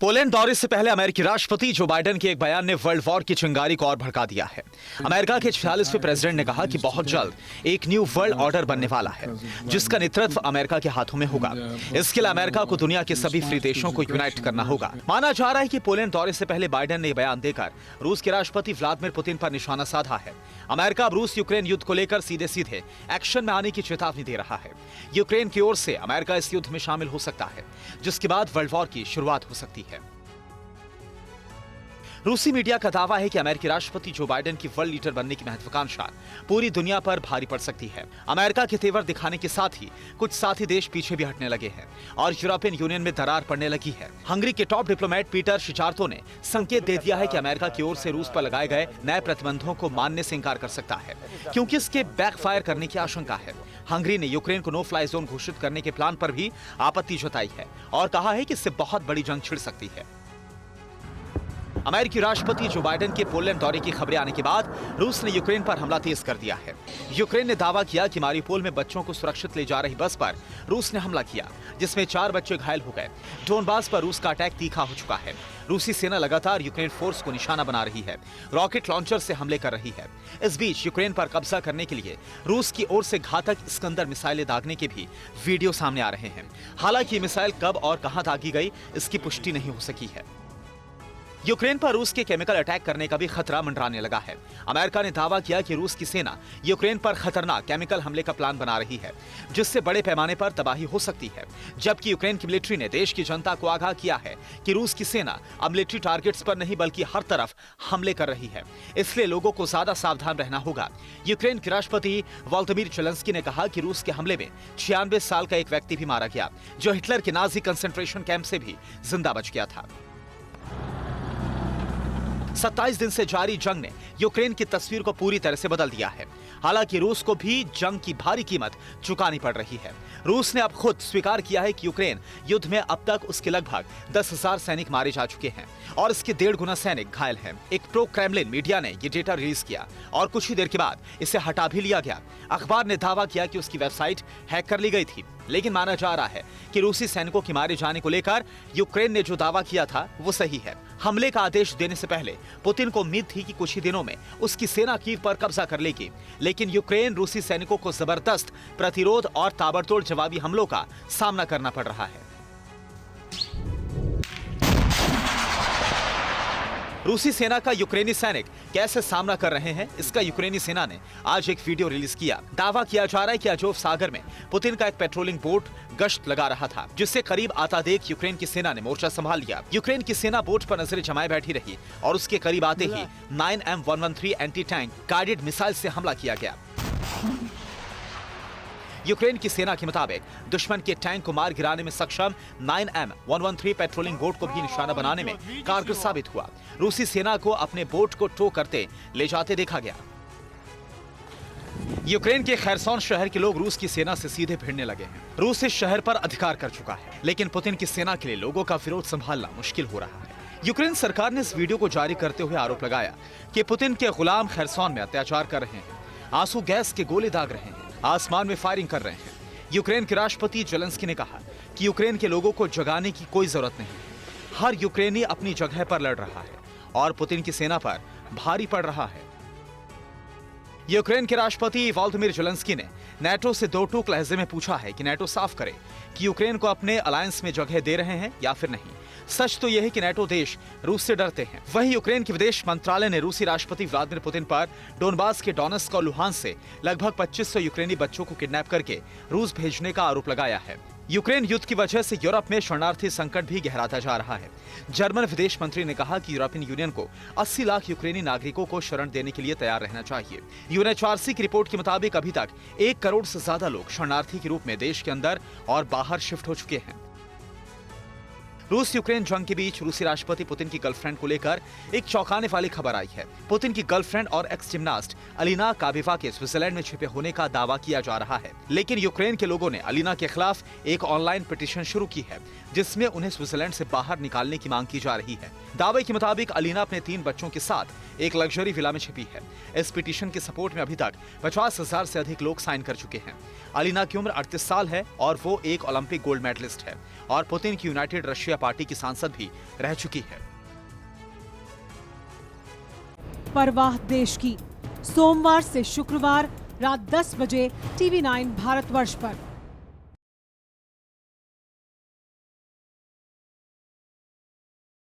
Poland दौरे से पहले अमेरिकी राष्ट्रपति जो बाइडेन के एक बयान ने वर्ल्ड वॉर की चिंगारी को और भड़का दिया है। अमेरिका के 46वें प्रेसिडेंट ने कहा कि बहुत जल्द एक न्यू वर्ल्ड ऑर्डर बनने वाला है, जिसका नेतृत्व अमेरिका के हाथों में होगा। इसके लिए अमेरिका को दुनिया के सभी फ्री देशों को यूनाइट करना होगा। माना जा रहा है कि पोलैंड दौरे से पहले बाइडेन ने बयान देकर रूस के राष्ट्रपति व्लादिमीर पुतिन पर निशाना साधा है। अमेरिका अब रूस यूक्रेन युद्ध को लेकर सीधे सीधे एक्शन में आने की चेतावनी दे रहा है। यूक्रेन की ओर से अमेरिका इस युद्ध में शामिल हो सकता है, जिसके बाद वर्ल्ड वॉर की शुरुआत हो सकती है। रूसी मीडिया का दावा है कि अमेरिकी राष्ट्रपति जो बाइडेन की वर्ल्ड लीडर बनने की महत्वाकांक्षा पूरी दुनिया पर भारी पड़ सकती है। अमेरिका के तेवर दिखाने के साथ ही कुछ साथी देश पीछे भी हटने लगे हैं और यूरोपियन यूनियन में दरार पड़ने लगी है। हंगरी के टॉप डिप्लोमेट पीटर शिचार्तो ने संकेत दे दिया है कि अमेरिका की ओर से रूस पर लगाए गए नए प्रतिबंधों को मानने से इंकार कर सकता है, क्योंकि इसके बैकफायर करने की आशंका है। हंगरी ने यूक्रेन को नो फ्लाई जोन घोषित करने के प्लान पर भी आपत्ति जताई है और कहा है कि इससे बहुत बड़ी जंग छिड़ सकती है। अमेरिकी राष्ट्रपति जो बाइडेन के पोलैंड दौरे की खबरें आने के बाद रूस ने यूक्रेन पर हमला तेज कर दिया है। यूक्रेन ने दावा किया कि मारिउपोल में बच्चों को सुरक्षित ले जा रही बस पर रूस ने हमला किया, जिसमें 4 बच्चे घायल हो गए। डोनबास पर रूस का अटैक तीखा हो चुका है। रूसी सेना लगातार यूक्रेन फोर्स को निशाना बना रही है, रॉकेट लॉन्चर से हमले कर रही है। इस बीच यूक्रेन पर कब्जा करने के लिए रूस की ओर से घातक इस्कंदर मिसाइलें दागने के भी वीडियो सामने आ रहे हैं। हालांकि मिसाइल कब और कहां दागी गई, इसकी पुष्टि नहीं हो सकी है। यूक्रेन पर रूस के केमिकल अटैक करने का भी खतरा मंडराने लगा है। अमेरिका ने दावा किया कि रूस की सेना यूक्रेन पर खतरनाक केमिकल हमले का प्लान बना रही है, जिससे बड़े पैमाने पर तबाही हो सकती है। जबकि यूक्रेन की मिलिट्री ने देश की जनता को आगाह किया है कि रूस की सेना अब मिलिट्री टारगेट्स पर नहीं बल्कि हर तरफ हमले कर रही है, इसलिए लोगों को ज्यादा सावधान रहना होगा। यूक्रेन के राष्ट्रपति वोलोदिमीर ज़ेलेंस्की ने कहा कि रूस के हमले में 96 साल का एक व्यक्ति भी मारा गया, जो हिटलर के नाजी कंसंट्रेशन कैंप से भी जिंदा बच गया था। 27 दिन से जारी जंग ने यूक्रेन की तस्वीर को पूरी तरह से बदल दिया है। हालांकि रूस को भी जंग की भारी कीमत चुकानी पड़ रही है। रूस ने अब खुद स्वीकार किया है कि यूक्रेन युद्ध में अब तक उसके लगभग 10,000 सैनिक मारे जा चुके हैं और इसके 1.5 गुना सैनिक घायल हैं। एक प्रो क्रेमलिन मीडिया ने ये डेटा रिलीज किया और कुछ ही देर के बाद इसे हटा भी लिया गया। अखबार ने दावा किया कि उसकी वेबसाइट हैक कर ली गई थी, लेकिन माना जा रहा है कि रूसी सैनिकों के मारे जाने को लेकर यूक्रेन ने जो दावा किया था वो सही है। हमले का आदेश देने से पहले पुतिन को उम्मीद थी कि कुछ ही दिनों में उसकी सेना कीव पर कब्जा कर लेगी, लेकिन यूक्रेन रूसी सैनिकों को जबरदस्त प्रतिरोध और ताबड़तोड़ जवाबी हमलों का सामना करना पड़ रहा है। रूसी सेना का यूक्रेनी सैनिक कैसे सामना कर रहे हैं, इसका यूक्रेनी सेना ने आज एक वीडियो रिलीज किया। दावा किया जा रहा है कि अजोव सागर में पुतिन का एक पेट्रोलिंग बोट गश्त लगा रहा था, जिससे करीब आता देख यूक्रेन की सेना ने मोर्चा संभाल लिया। यूक्रेन की सेना बोट पर नजरें जमाए बैठी रही और उसके करीब आते ही 9M113 anti tank guided missile से हमला किया गया। यूक्रेन की सेना के मुताबिक दुश्मन के टैंक को मार गिराने में सक्षम 9M113 पेट्रोलिंग बोट को भी निशाना बनाने में कारगर साबित हुआ। रूसी सेना को अपने बोट को टो करते ले जाते देखा गया। यूक्रेन के खैरसोन शहर के लोग रूस की सेना से सीधे भिड़ने लगे हैं। रूस इस शहर पर अधिकार कर चुका है, लेकिन पुतिन की सेना के लिए लोगों का विरोध संभालना मुश्किल हो रहा है। यूक्रेन सरकार ने इस वीडियो को जारी करते हुए आरोप लगाया कि पुतिन के गुलाम खैरसोन में अत्याचार कर रहे हैं, आंसू गैस के गोले दाग रहे हैं, आसमान में फायरिंग कर रहे हैं। यूक्रेन के राष्ट्रपति ज़ेलेंस्की ने कहा कि यूक्रेन के लोगों को जगाने की कोई जरूरत नहीं, हर यूक्रेनी अपनी जगह पर लड़ रहा है और पुतिन की सेना पर भारी पड़ रहा है। यूक्रेन के राष्ट्रपति वोलोदिमीर ज़ेलेंस्की ने नाटो से दो टूक लहजे में पूछा है कि नाटो साफ करे कि यूक्रेन को अपने अलायंस में जगह दे रहे हैं या फिर नहीं। सच तो यह है कि नाटो देश रूस से डरते हैं। वहीं यूक्रेन के विदेश मंत्रालय ने रूसी राष्ट्रपति व्लादिमीर पुतिन पर डोनबास के डोनेत्स्क और लुहांस्क से लगभग 2500 यूक्रेनी बच्चों को किडनैप करके रूस भेजने का आरोप लगाया है। यूक्रेन युद्ध की वजह से यूरोप में शरणार्थी संकट भी गहराता जा रहा है। जर्मन विदेश मंत्री ने कहा कि यूरोपियन यूनियन को 80 लाख यूक्रेनी नागरिकों को शरण देने के लिए तैयार रहना चाहिए। यूएनएचआरसी की रिपोर्ट के मुताबिक अभी तक 1 करोड़ से ज्यादा लोग शरणार्थी के रूप में देश के अंदर और बाहर शिफ्ट हो चुके हैं। रूस यूक्रेन जंग के बीच रूसी राष्ट्रपति पुतिन की गर्लफ्रेंड को लेकर एक चौंकाने वाली खबर आई है। पुतिन की गर्लफ्रेंड और एक्स जिम्नास्ट अलीना काबेवा के स्विट्जरलैंड में छिपे होने का दावा किया जा रहा है, लेकिन यूक्रेन के लोगों ने अलीना के खिलाफ एक ऑनलाइन पिटीशन शुरू की है, जिसमें उन्हें स्विट्जरलैंड से बाहर निकालने की मांग की जा रही है। दावे के मुताबिक अलीना अपने 3 बच्चों के साथ एक लग्जरी विला में छिपी है। इस पिटीशन के सपोर्ट में अभी तक 50,000 से अधिक लोग साइन कर चुके हैं। अलीना की उम्र 38 साल है और वो एक ओलंपिक गोल्ड मेडलिस्ट है और पुतिन की यूनाइटेड रशिया पार्टी की सांसद भी रह चुकी है। परवाह देश की, सोमवार से शुक्रवार रात 10 बजे TV9 भारतवर्ष पर।